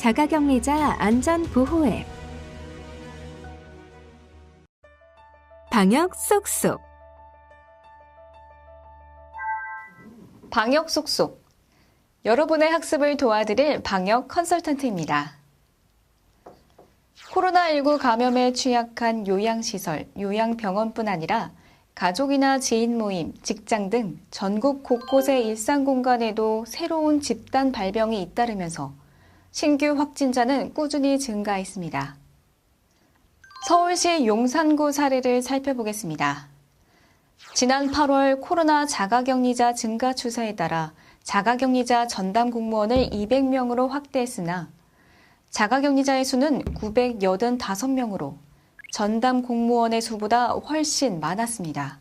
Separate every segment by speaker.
Speaker 1: 자가격리자 안전보호 앱. 방역 쏙쏙.
Speaker 2: 방역 쏙쏙. 여러분의 학습을 도와드릴 방역 컨설턴트입니다. 코로나19 감염에 취약한 요양시설, 요양병원뿐 아니라 가족이나 지인 모임, 직장 등 전국 곳곳의 일상 공간에도 새로운 집단 발병이 잇따르면서 신규 확진자는 꾸준히 증가했습니다. 서울시 용산구 사례를 살펴보겠습니다. 지난 8월 코로나 자가격리자 증가 추세에 따라 자가격리자 전담 공무원을 200명으로 확대했으나 자가격리자의 수는 985명으로 전담 공무원의 수보다 훨씬 많았습니다.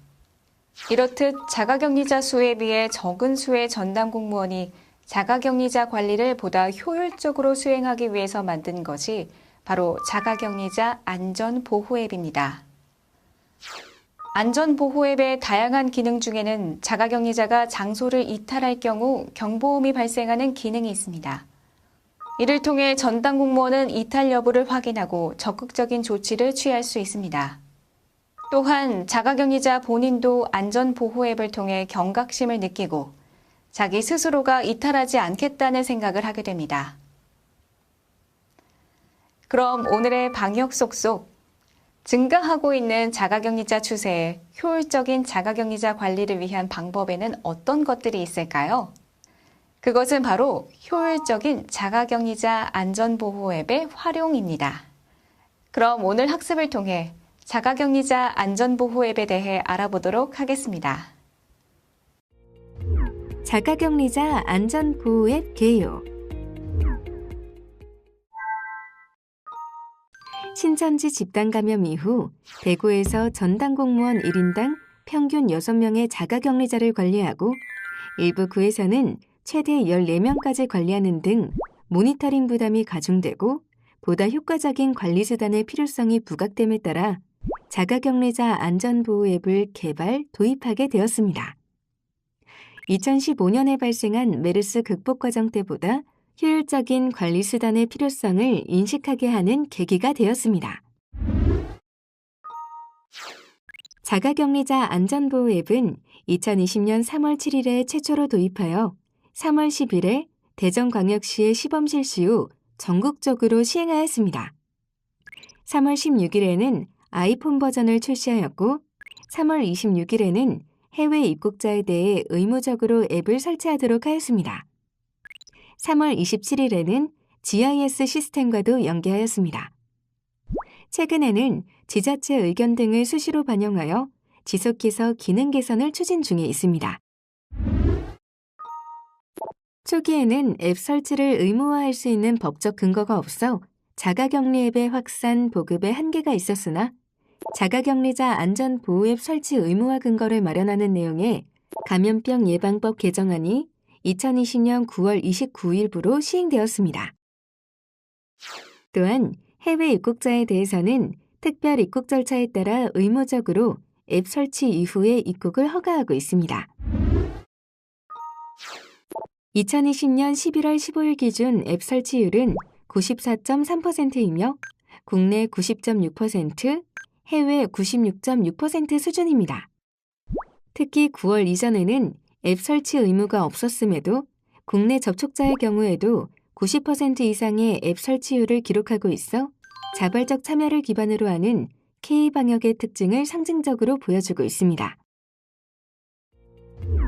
Speaker 2: 이렇듯 자가격리자 수에 비해 적은 수의 전담 공무원이 자가격리자 관리를 보다 효율적으로 수행하기 위해서 만든 것이 바로 자가격리자 안전보호 앱입니다. 안전보호 앱의 다양한 기능 중에는 자가격리자가 장소를 이탈할 경우 경보음이 발생하는 기능이 있습니다. 이를 통해 전담 공무원은 이탈 여부를 확인하고 적극적인 조치를 취할 수 있습니다. 또한 자가격리자 본인도 안전보호 앱을 통해 경각심을 느끼고 자기 스스로가 이탈하지 않겠다는 생각을 하게 됩니다. 그럼 오늘의 방역 쏙쏙. 증가하고 있는 자가격리자 추세에 효율적인 자가격리자 관리를 위한 방법에는 어떤 것들이 있을까요? 그것은 바로 효율적인 자가격리자 안전보호 앱의 활용입니다. 그럼 오늘 학습을 통해 자가격리자 안전보호 앱에 대해 알아보도록 하겠습니다.
Speaker 1: 자가격리자 안전보호 앱 개요. 신천지 집단 감염 이후 대구에서 전담 공무원 1인당 평균 6명의 자가격리자를 관리하고 일부 구에서는 최대 14명까지 관리하는 등 모니터링 부담이 가중되고 보다 효과적인 관리 수단의 필요성이 부각됨에 따라 자가격리자 안전보호 앱을 개발, 도입하게 되었습니다. 2015년에 발생한 메르스 극복 과정 때보다 효율적인 관리 수단의 필요성을 인식하게 하는 계기가 되었습니다. 자가격리자 안전보호 앱은 2020년 3월 7일에 최초로 도입하여 3월 10일에 대전광역시의 시범 실시 후 전국적으로 시행하였습니다. 3월 16일에는 아이폰 버전을 출시하였고 3월 26일에는 해외 입국자에 대해 의무적으로 앱을 설치하도록 하였습니다. 3월 27일에는 GIS 시스템과도 연계하였습니다. 최근에는 지자체 의견 등을 수시로 반영하여 지속해서 기능 개선을 추진 중에 있습니다. 초기에는 앱 설치를 의무화할 수 있는 법적 근거가 없어 자가격리 앱의 확산, 보급에 한계가 있었으나 자가격리자 안전보호 앱 설치 의무화 근거를 마련하는 내용의 감염병 예방법 개정안이 2020년 9월 29일부로 시행되었습니다. 또한 해외 입국자에 대해서는 특별 입국 절차에 따라 의무적으로 앱 설치 이후에 입국을 허가하고 있습니다. 2020년 11월 15일 기준 앱 설치율은 94.3%이며 국내 90.6%, 해외 96.6% 수준입니다. 특히 9월 이전에는 앱 설치 의무가 없었음에도 국내 접촉자의 경우에도 90% 이상의 앱 설치율을 기록하고 있어 자발적 참여를 기반으로 하는 K방역의 특징을 상징적으로 보여주고 있습니다.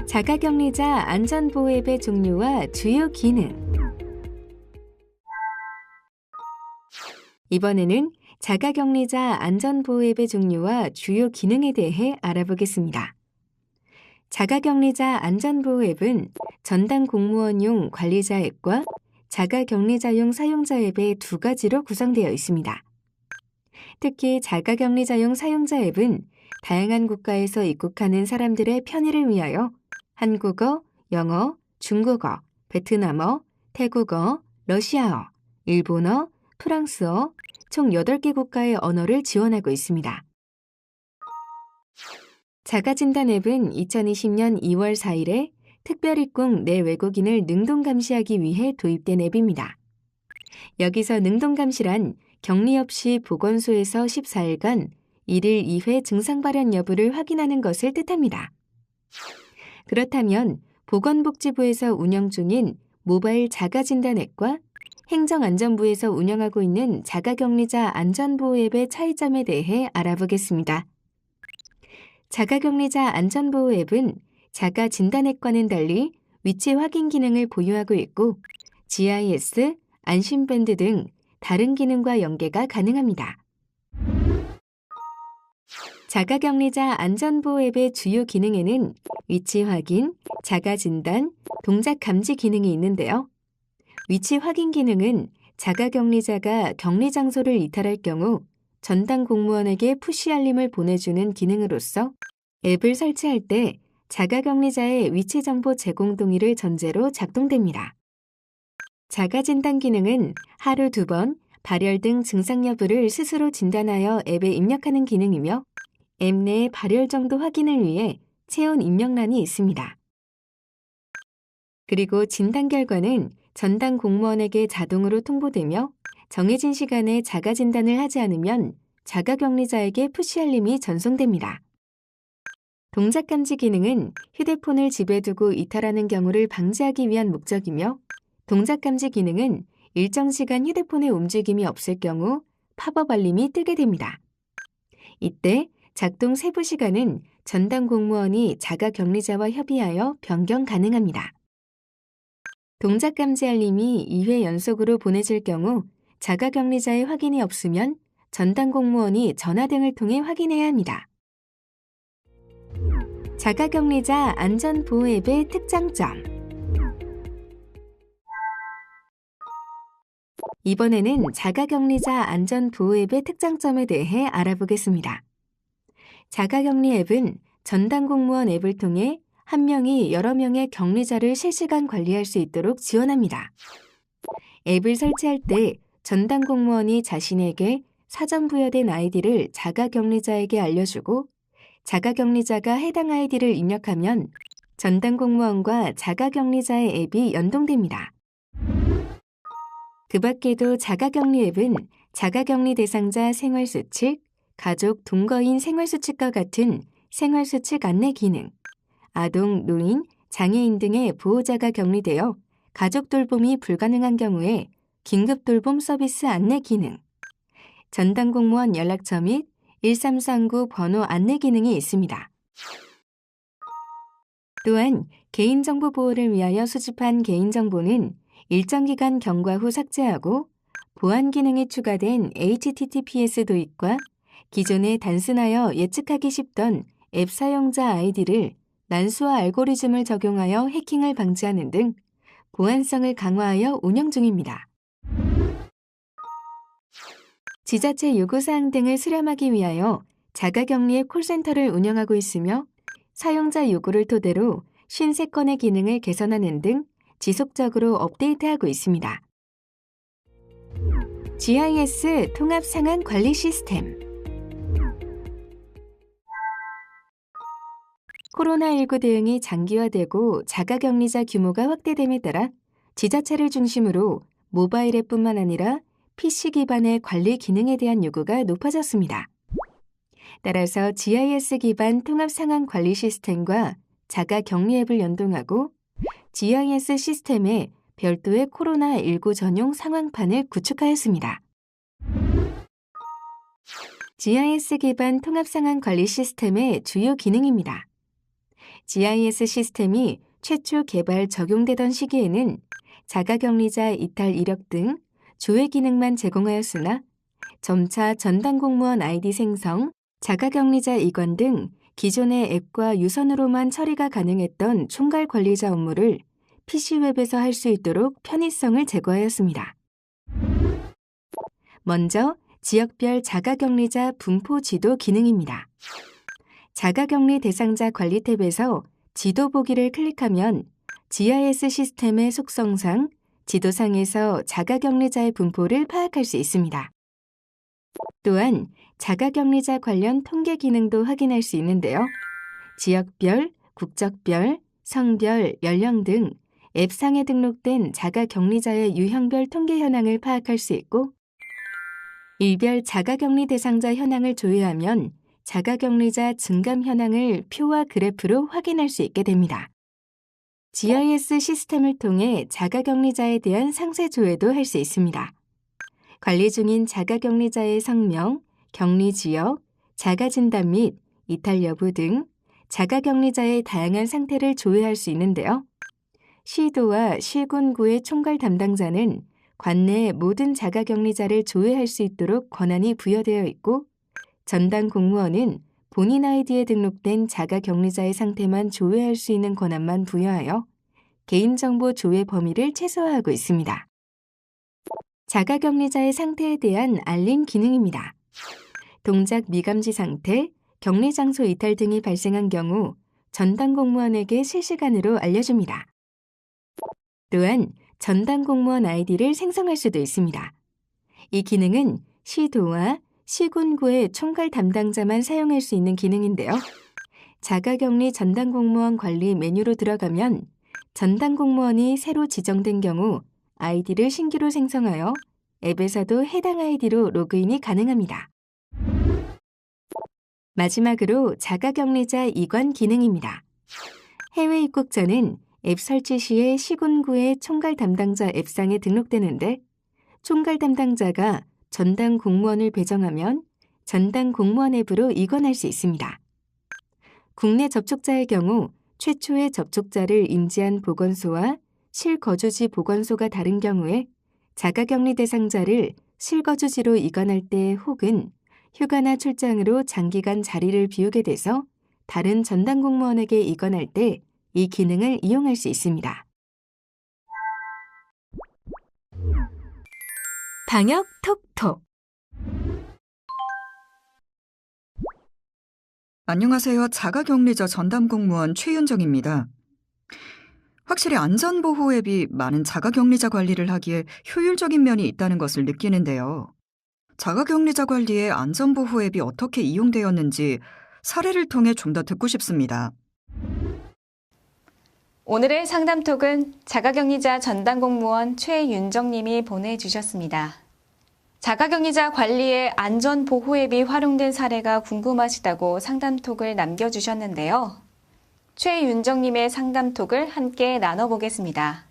Speaker 1: 자가격리자 안전보호 앱의 종류와 주요 기능. 이번에는 자가격리자 안전보호 앱의 종류와 주요 기능에 대해 알아보겠습니다. 자가격리자 안전보호 앱은 전담 공무원용 관리자 앱과 자가격리자용 사용자 앱의 두 가지로 구성되어 있습니다. 특히 자가격리자용 사용자 앱은 다양한 국가에서 입국하는 사람들의 편의를 위하여 한국어, 영어, 중국어, 베트남어, 태국어, 러시아어, 일본어, 프랑스어, 총 8개 국가의 언어를 지원하고 있습니다. 자가진단 앱은 2020년 2월 4일에 특별입국 내 외국인을 능동 감시하기 위해 도입된 앱입니다. 여기서 능동감시란 격리 없이 보건소에서 14일간 1일 2회 증상 발현 여부를 확인하는 것을 뜻합니다. 그렇다면 보건복지부에서 운영 중인 모바일 자가진단 앱과 행정안전부에서 운영하고 있는 자가격리자 안전보호 앱의 차이점에 대해 알아보겠습니다. 자가격리자 안전보호 앱은 자가진단 앱과는 달리 위치 확인 기능을 보유하고 있고 GIS, 안심밴드 등 다른 기능과 연계가 가능합니다. 자가격리자 안전보호 앱의 주요 기능에는 위치 확인, 자가진단, 동작 감지 기능이 있는데요. 위치 확인 기능은 자가격리자가 격리 장소를 이탈할 경우 전담 공무원에게 푸시 알림을 보내주는 기능으로서 앱을 설치할 때 자가격리자의 위치 정보 제공 동의를 전제로 작동됩니다. 자가진단 기능은 하루 2번 발열 등 증상 여부를 스스로 진단하여 앱에 입력하는 기능이며 앱 내 발열 정도 확인을 위해 체온 입력란이 있습니다. 그리고 진단 결과는 전담 공무원에게 자동으로 통보되며 정해진 시간에 자가진단을 하지 않으면 자가격리자에게 푸시 알림이 전송됩니다. 동작감지 기능은 휴대폰을 집에 두고 이탈하는 경우를 방지하기 위한 목적이며 동작감지 기능은 일정 시간 휴대폰의 움직임이 없을 경우 팝업 알림이 뜨게 됩니다. 이때 작동 세부 시간은 전담 공무원이 자가격리자와 협의하여 변경 가능합니다. 동작감지 알림이 2회 연속으로 보내질 경우 자가격리자의 확인이 없으면 전담 공무원이 전화 등을 통해 확인해야 합니다. 자가격리자 안전보호 앱의 특장점. 이번에는 자가격리자 안전보호 앱의 특장점에 대해 알아보겠습니다. 자가격리 앱은 전담 공무원 앱을 통해 한 명이 여러 명의 격리자를 실시간 관리할 수 있도록 지원합니다. 앱을 설치할 때 전담 공무원이 자신에게 사전 부여된 아이디를 자가격리자에게 알려주고 자가격리자가 해당 아이디를 입력하면 전담 공무원과 자가격리자의 앱이 연동됩니다. 그 밖에도 자가격리 앱은 자가격리 대상자 생활수칙, 가족 동거인 생활수칙과 같은 생활수칙 안내 기능, 아동, 노인, 장애인 등의 보호자가 격리되어 가족 돌봄이 불가능한 경우에 긴급 돌봄 서비스 안내 기능, 전담 공무원 연락처 및 1339 번호 안내 기능이 있습니다. 또한 개인정보 보호를 위하여 수집한 개인정보는 일정 기간 경과 후 삭제하고 보안 기능이 추가된 HTTPS 도입과 기존에 단순하여 예측하기 쉽던 앱 사용자 아이디를 난수화 알고리즘을 적용하여 해킹을 방지하는 등 보안성을 강화하여 운영 중입니다. 지자체 요구사항 등을 수렴하기 위하여 자가격리 앱 콜센터를 운영하고 있으며 사용자 요구를 토대로 53건의 기능을 개선하는 등 지속적으로 업데이트하고 있습니다. GIS 통합 상황 관리 시스템. 코로나19 대응이 장기화되고 자가격리자 규모가 확대됨에 따라 지자체를 중심으로 모바일 앱뿐만 아니라 PC 기반의 관리 기능에 대한 요구가 높아졌습니다. 따라서 GIS 기반 통합 상황 관리 시스템과 자가격리 앱을 연동하고 GIS 시스템에 별도의 코로나19 전용 상황판을 구축하였습니다. GIS 기반 통합 상황 관리 시스템의 주요 기능입니다. GIS 시스템이 최초 개발 적용되던 시기에는 자가격리자 이탈 이력 등 조회 기능만 제공하였으나 점차 전담 공무원 아이디 생성, 자가격리자 이관 등 기존의 앱과 유선으로만 처리가 가능했던 총괄 관리자 업무를 PC웹에서 할 수 있도록 편의성을 제고하였습니다. 먼저 지역별 자가격리자 분포 지도 기능입니다. 자가격리 대상자 관리 탭에서 지도 보기를 클릭하면 GIS 시스템의 속성상 지도상에서 자가격리자의 분포를 파악할 수 있습니다. 또한 자가격리자 관련 통계 기능도 확인할 수 있는데요. 지역별, 국적별, 성별, 연령 등 앱상에 등록된 자가격리자의 유형별 통계 현황을 파악할 수 있고 일별 자가격리 대상자 현황을 조회하면 자가격리자 증감 현황을 표와 그래프로 확인할 수 있게 됩니다. GIS 시스템을 통해 자가격리자에 대한 상세 조회도 할 수 있습니다. 관리 중인 자가격리자의 성명, 격리 지역, 자가진단 및 이탈 여부 등 자가격리자의 다양한 상태를 조회할 수 있는데요. 시도와 시군구의 총괄 담당자는 관내의 모든 자가격리자를 조회할 수 있도록 권한이 부여되어 있고 전담 공무원은 본인 아이디에 등록된 자가격리자의 상태만 조회할 수 있는 권한만 부여하여 개인정보 조회 범위를 최소화하고 있습니다. 자가격리자의 상태에 대한 알림 기능입니다. 동작 미감지 상태, 격리장소 이탈 등이 발생한 경우 전담 공무원에게 실시간으로 알려줍니다. 또한 전담 공무원 아이디를 생성할 수도 있습니다. 이 기능은 시도와 시군구의 총괄 담당자만 사용할 수 있는 기능인데요. 자가격리 전담 공무원 관리 메뉴로 들어가면 전담 공무원이 새로 지정된 경우 아이디를 신규로 생성하여 앱에서도 해당 아이디로 로그인이 가능합니다. 마지막으로 자가격리자 이관 기능입니다. 해외 입국자는 앱 설치 시에 시군구의 총괄 담당자 앱상에 등록되는데 총괄 담당자가 전담 공무원을 배정하면 전담 공무원 앱으로 이관할 수 있습니다. 국내 접촉자의 경우 최초의 접촉자를 인지한 보건소와 실거주지 보건소가 다른 경우에 자가격리 대상자를 실거주지로 이관할 때 혹은 휴가나 출장으로 장기간 자리를 비우게 돼서 다른 전담 공무원에게 이관할 때 이 기능을 이용할 수 있습니다. 방역 톡톡.
Speaker 3: 안녕하세요. 자가격리자 전담공무원 최윤정입니다. 확실히 안전보호 앱이 많은 자가격리자 관리를 하기에 효율적인 면이 있다는 것을 느끼는데요. 자가격리자 관리에 안전보호 앱이 어떻게 이용되었는지 사례를 통해 좀 더 듣고 싶습니다.
Speaker 2: 오늘의 상담톡은 자가격리자 전담공무원 최윤정님이 보내주셨습니다. 자가격리자 관리에 안전보호 앱이 활용된 사례가 궁금하시다고 상담톡을 남겨주셨는데요. 최윤정님의 상담톡을 함께 나눠보겠습니다.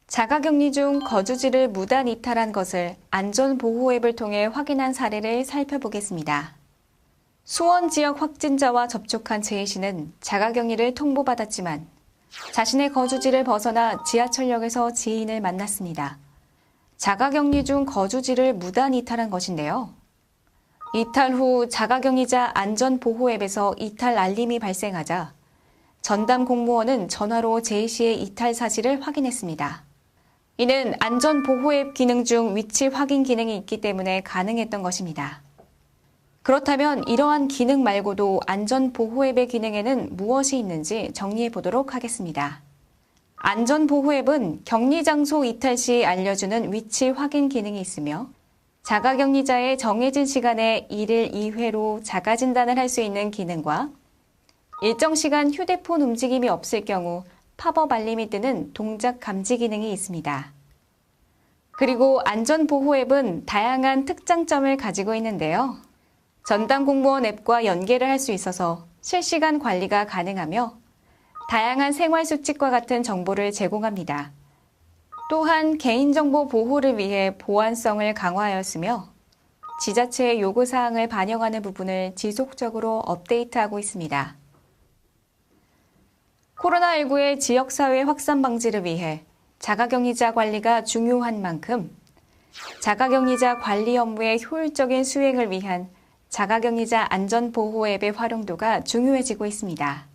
Speaker 2: 자가격리 중 거주지를 무단 이탈한 것을 안전보호 앱을 통해 확인한 사례를 살펴보겠습니다. 수원 지역 확진자와 접촉한 제이 씨는 자가격리를 통보받았지만 자신의 거주지를 벗어나 지하철역에서 지인을 만났습니다. 자가격리 중 거주지를 무단 이탈한 것인데요. 이탈 후 자가격리자 안전보호 앱에서 이탈 알림이 발생하자 전담 공무원은 전화로 제이 씨의 이탈 사실을 확인했습니다. 이는 안전보호 앱 기능 중 위치 확인 기능이 있기 때문에 가능했던 것입니다. 그렇다면 이러한 기능 말고도 안전보호 앱의 기능에는 무엇이 있는지 정리해 보도록 하겠습니다. 안전보호 앱은 격리장소 이탈 시 알려주는 위치 확인 기능이 있으며 자가격리자의 정해진 시간에 1일 2회로 자가진단을 할 수 있는 기능과 일정 시간 휴대폰 움직임이 없을 경우 팝업 알림이 뜨는 동작 감지 기능이 있습니다. 그리고 안전보호 앱은 다양한 특장점을 가지고 있는데요. 전담 공무원 앱과 연계를 할 수 있어서 실시간 관리가 가능하며 다양한 생활수칙과 같은 정보를 제공합니다. 또한 개인정보 보호를 위해 보안성을 강화하였으며 지자체의 요구사항을 반영하는 부분을 지속적으로 업데이트하고 있습니다. 코로나19의 지역사회 확산 방지를 위해 자가격리자 관리가 중요한 만큼 자가격리자 관리 업무의 효율적인 수행을 위한 자가격리자 안전보호 앱의 활용도가 중요해지고 있습니다.